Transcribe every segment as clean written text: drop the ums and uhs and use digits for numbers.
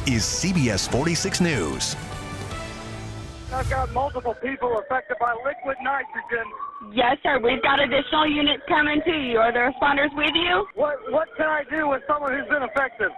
is CBS 46 News. I've got multiple people affected by liquid nitrogen. Yes, sir. We've got additional units coming to you. Are the responders with you? What can I do with someone who's been affected?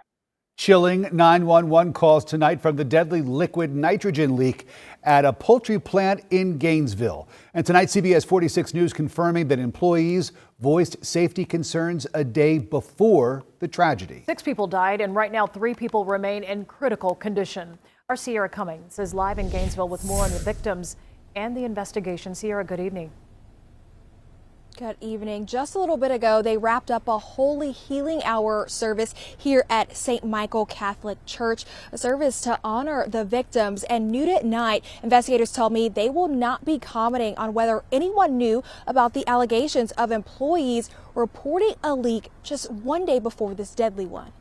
Chilling 911 calls tonight from the deadly liquid nitrogen leak at a poultry plant in Gainesville. And tonight, CBS 46 News confirming that employees voiced safety concerns a day before the tragedy. 6 people died, and right now 3 people remain in critical condition. Our Sierra Cummings is live in Gainesville with more on the victims and the investigation. Sierra, good evening. Good evening. Just a little bit ago, they wrapped up a Holy Healing Hour service here at St. Michael Catholic Church, a service to honor the victims. And noon at night, investigators tell me they will not be commenting on whether anyone knew about the allegations of employees reporting a leak just one day before this deadly one.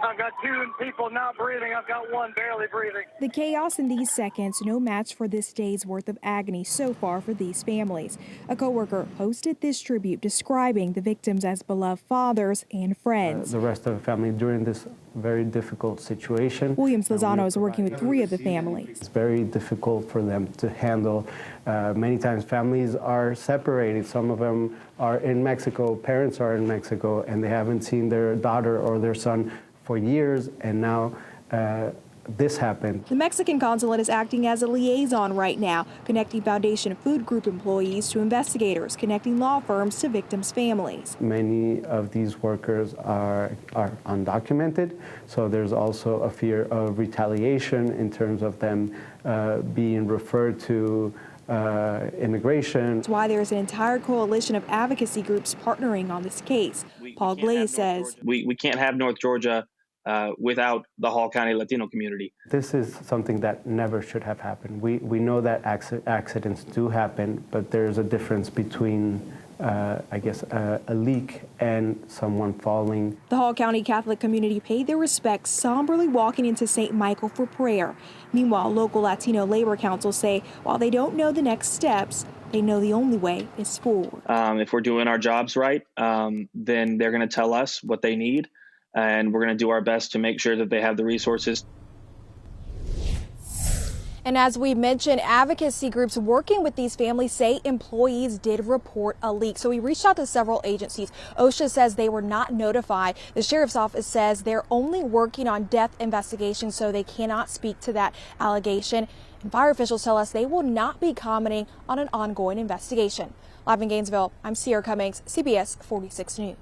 I've got 2 people not breathing. I've got 1 barely breathing. The chaos in these seconds, no match for this day's worth of agony so far for these families. A coworker posted this tribute describing the victims as beloved fathers and friends. The rest of the family during this very difficult situation. Williams Lozano is working with 3 of the families. It's very difficult for them to handle. Many times families are separated. Some of them are in Mexico, parents are in Mexico, and they haven't seen their daughter or their son for years, and now this happened. The Mexican Consulate is acting as a liaison right now, connecting Foundation Food Group employees to investigators, connecting law firms to victims' families. Many of these workers are undocumented, so there's also a fear of retaliation in terms of them being referred to immigration. That's why there's an entire coalition of advocacy groups partnering on this case. Paul Glaze says, we can't have North Georgia without the Hall County Latino community. This is something that never should have happened. We know that accidents do happen, but there's a difference between I guess, a leak and someone falling. The Hall County Catholic community paid their respects, somberly walking into St. Michael for prayer. Meanwhile, local Latino labor councils say while they don't know the next steps, they know the only way is forward. If we're doing our jobs right, then they're going to tell us what they need, and we're going to do our best to make sure that they have the resources. And as we mentioned, advocacy groups working with these families say employees did report a leak. So we reached out to several agencies. OSHA says they were not notified. The sheriff's office says they're only working on death investigations, so they cannot speak to that allegation. And fire officials tell us they will not be commenting on an ongoing investigation. Live in Gainesville, I'm Sierra Cummings, CBS 46 News.